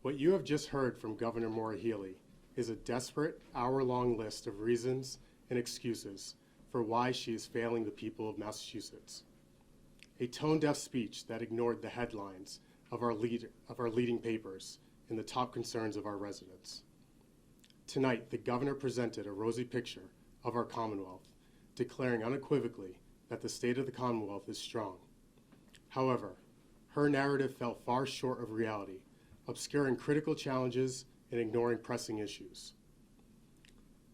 What you have just heard from Governor Maura Healey is a desperate, hour-long list of reasons and excuses for why she is failing the people of Massachusetts. A tone-deaf speech that ignored the headlines of our leading papers and the top concerns of our residents. Tonight, the governor presented a rosy picture of our Commonwealth, declaring unequivocally that the state of the Commonwealth is strong. However, her narrative fell far short of reality, obscuring critical challenges and ignoring pressing issues.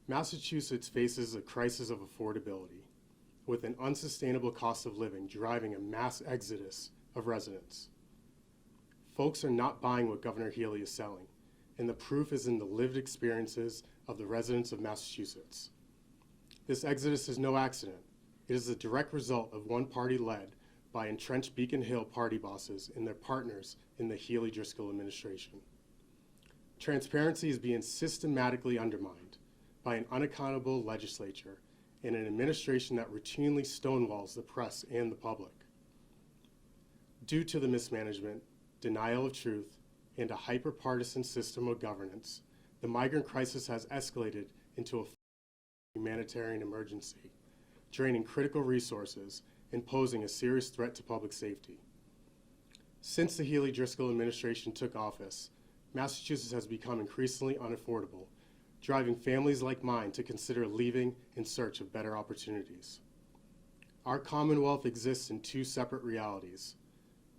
Massachusetts faces a crisis of affordability, with an unsustainable cost of living driving a mass exodus of residents. Folks are not buying what Governor Healey is selling, and the proof is in the lived experiences of the residents of Massachusetts. This exodus is no accident. It is a direct result of one party led by entrenched Beacon Hill party bosses and their partners in the Healey-Driscoll administration. Transparency is being systematically undermined by an unaccountable legislature and an administration that routinely stonewalls the press and the public. Due to the mismanagement, denial of truth, and a hyper-partisan system of governance, the migrant crisis has escalated into a humanitarian emergency, draining critical resources and posing a serious threat to public safety. Since the Healey-Driscoll administration took office, Massachusetts has become increasingly unaffordable, driving families like mine to consider leaving in search of better opportunities. Our Commonwealth exists in two separate realities,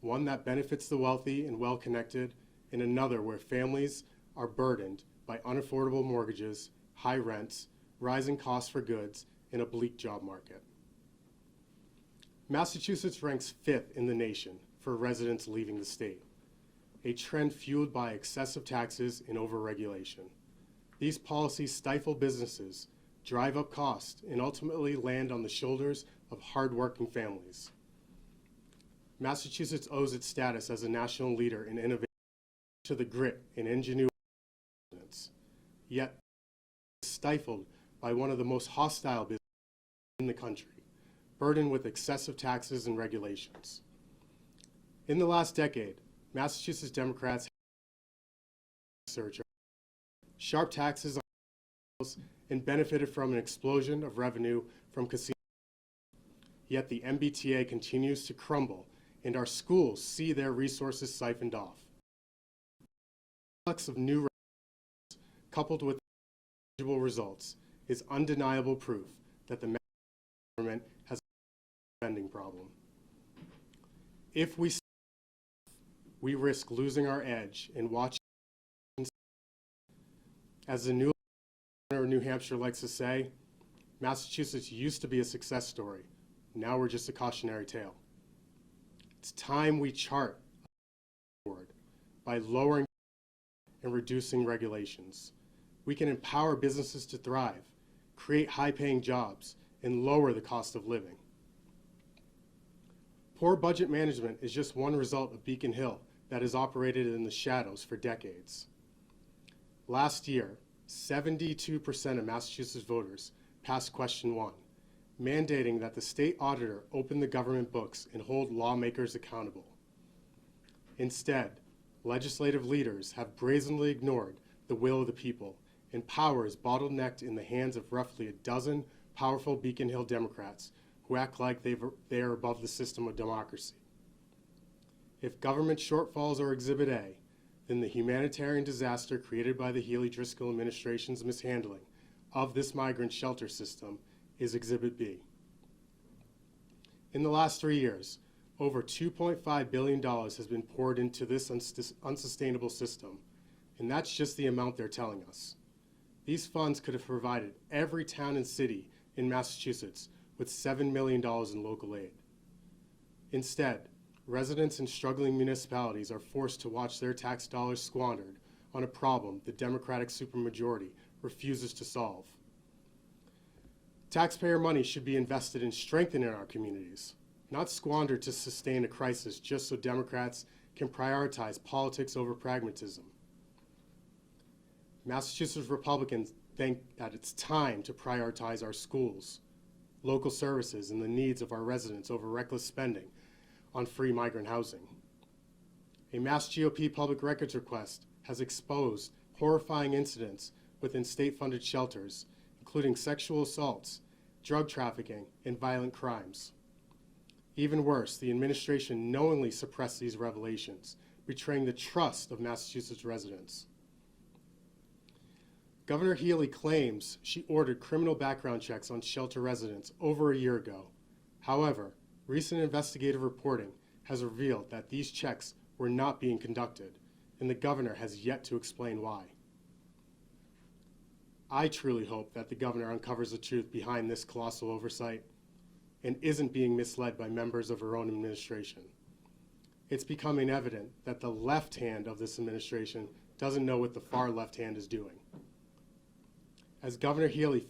one that benefits the wealthy and well-connected, and another where families are burdened by unaffordable mortgages, high rents, rising costs for goods, and a bleak job market. Massachusetts ranks 5th in the nation for residents leaving the state, a trend fueled by excessive taxes and overregulation. These policies stifle businesses, drive up costs, and ultimately land on the shoulders of hardworking families. Massachusetts owes its status as a national leader in innovation to the grit and ingenuity of residents, yet stifled by one of the most hostile businesses in the country, burdened with excessive taxes and regulations. In the last decade, Massachusetts Democrats have sharp taxes on and benefited from an explosion of revenue from casinos. Yet the MBTA continues to crumble, and our schools see their resources siphoned off. The influx of new regulations, coupled with tangible results, is undeniable proof that the government has a spending problem. If we risk losing our edge and watching. As the new governor of New Hampshire likes to say, Massachusetts used to be a success story. Now we're just a cautionary tale. It's time we chart forward by lowering and reducing regulations. We can empower businesses to thrive, create high-paying jobs, and lower the cost of living. Poor budget management is just one result of Beacon Hill that has operated in the shadows for decades. Last year, 72% of Massachusetts voters passed question 1, mandating that the state auditor open the government books and hold lawmakers accountable. Instead, legislative leaders have brazenly ignored the will of the people, and power is bottlenecked in the hands of roughly a dozen powerful Beacon Hill Democrats who act like they are above the system of democracy. If government shortfalls are Exhibit A, then the humanitarian disaster created by the Healey-Driscoll administration's mishandling of this migrant shelter system is Exhibit B. In the last 3 years, over $2.5 billion has been poured into this unsustainable system, and that's just the amount they're telling us. These funds could have provided every town and city in Massachusetts with $7 million in local aid. Instead, residents in struggling municipalities are forced to watch their tax dollars squandered on a problem the Democratic supermajority refuses to solve. Taxpayer money should be invested in strengthening our communities, not squandered to sustain a crisis just so Democrats can prioritize politics over pragmatism. Massachusetts Republicans think that it's time to prioritize our schools, local services, and the needs of our residents over reckless spending on free migrant housing. A Mass GOP public records request has exposed horrifying incidents within state-funded shelters, including sexual assaults, drug trafficking, and violent crimes. Even worse, the administration knowingly suppressed these revelations, betraying the trust of Massachusetts residents. Governor Healey claims she ordered criminal background checks on shelter residents over a year ago. However, recent investigative reporting has revealed that these checks were not being conducted, and the governor has yet to explain why. I truly hope that the governor uncovers the truth behind this colossal oversight and isn't being misled by members of her own administration. It's becoming evident that the left hand of this administration doesn't know what the far left hand is doing. As Governor Healey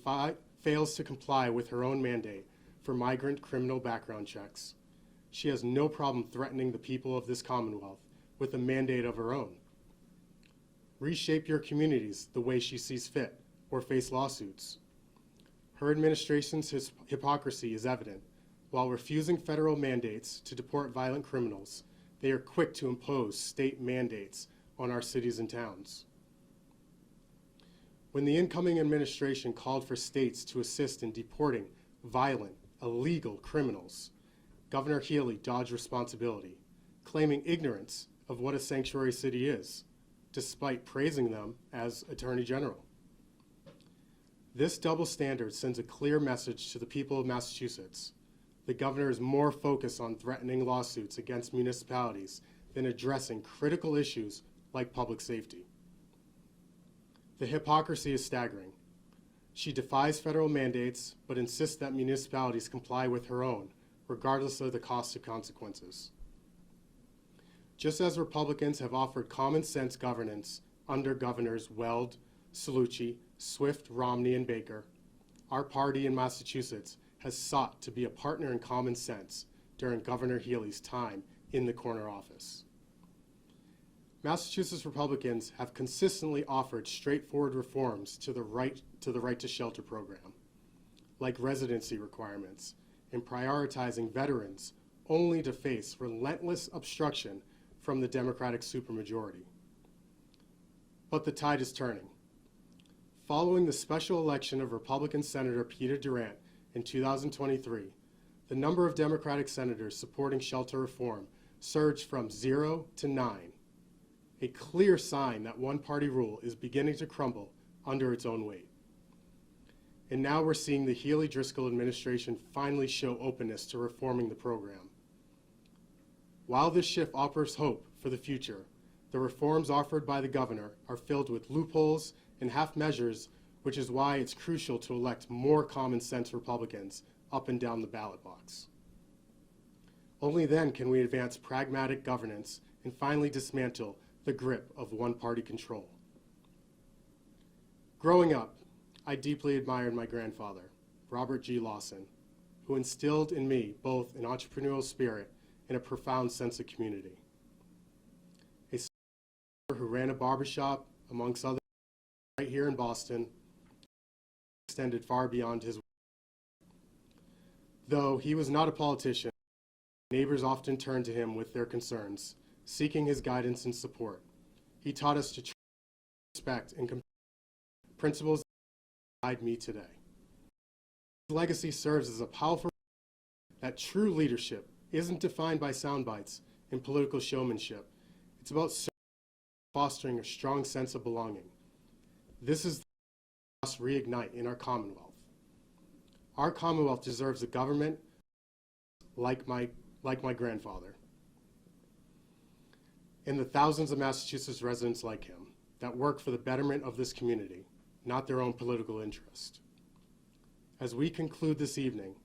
fails to comply with her own mandate for migrant criminal background checks, she has no problem threatening the people of this Commonwealth with a mandate of her own. Reshape your communities the way she sees fit, or face lawsuits. Her administration's hypocrisy is evident. While refusing federal mandates to deport violent criminals, they are quick to impose state mandates on our cities and towns. When the incoming administration called for states to assist in deporting violent, illegal criminals, Governor Healey dodged responsibility, claiming ignorance of what a sanctuary city is, despite praising them as Attorney General. This double standard sends a clear message to the people of Massachusetts. The governor is more focused on threatening lawsuits against municipalities than addressing critical issues like public safety. The hypocrisy is staggering. She defies federal mandates, but insists that municipalities comply with her own, regardless of the cost of consequences. Just as Republicans have offered common sense governance under Governors Weld, Cellucci, Swift, Romney, and Baker, our party in Massachusetts has sought to be a partner in common sense during Governor Healey's time in the corner office. Massachusetts Republicans have consistently offered straightforward reforms to the right to shelter program, like residency requirements and prioritizing veterans only to face relentless obstruction from the Democratic supermajority. But the tide is turning. Following the special election of Republican Senator Peter Durant in 2023, the number of Democratic senators supporting shelter reform surged from 0 to 9, a clear sign that one-party rule is beginning to crumble under its own weight. And now we're seeing the Healey-Driscoll administration finally show openness to reforming the program. While this shift offers hope for the future, the reforms offered by the governor are filled with loopholes and half measures, which is why it's crucial to elect more common sense Republicans up and down the ballot box. Only then can we advance pragmatic governance and finally dismantle the grip of one-party control. Growing up, I deeply admired my grandfather, Robert G. Lawson, who instilled in me both an entrepreneurial spirit and a profound sense of community. A who ran a barbershop, amongst others, right here in Boston, extended far beyond his. Though he was not a politician, neighbors often turned to him with their concerns, seeking his guidance and support. He taught us to respect and principles that guide me today. His legacy serves as a powerful that true leadership isn't defined by sound bites and political showmanship. It's about fostering a strong sense of belonging. This is the must reignite in our Commonwealth. Our Commonwealth deserves a government like my grandfather and the thousands of Massachusetts residents like him that work for the betterment of this community, not their own political interest. As we conclude this evening,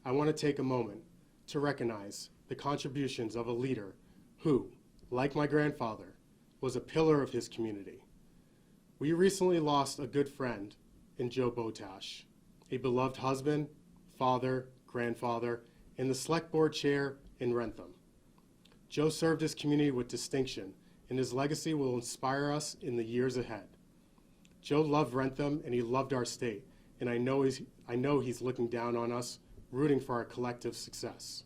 I want to take a moment to recognize the contributions of a leader who, like my grandfather, was a pillar of his community. We recently lost a good friend in Joe Botash, a beloved husband, father, grandfather, and the select board chair in Wrentham. Joe served his community with distinction, and his legacy will inspire us in the years ahead. Joe loved Wrentham, and he loved our state, and I know he's looking down on us, rooting for our collective success.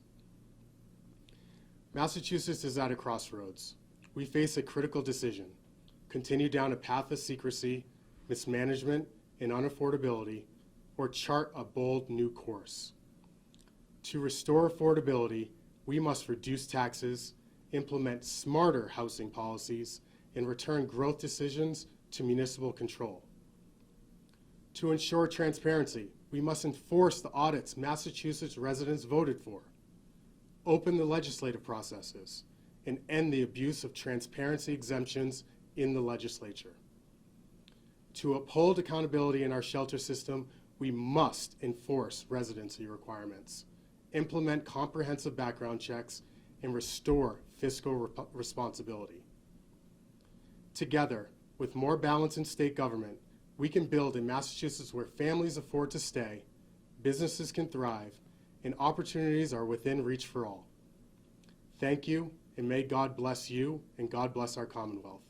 Massachusetts is at a crossroads. we face a critical decision: continue down a path of secrecy, mismanagement, and unaffordability, or chart a bold new course. To restore affordability, we must reduce taxes, implement smarter housing policies, and return growth decisions to municipal control. To ensure transparency, we must enforce the audits Massachusetts residents voted for, open the legislative processes, and end the abuse of transparency exemptions in the legislature. To uphold accountability in our shelter system, we must enforce residency requirements, implement comprehensive background checks, and restore fiscal responsibility. Together, with more balance in state government, we can build a Massachusetts where families afford to stay, businesses can thrive, and opportunities are within reach for all. Thank you, and may God bless you, and God bless our Commonwealth.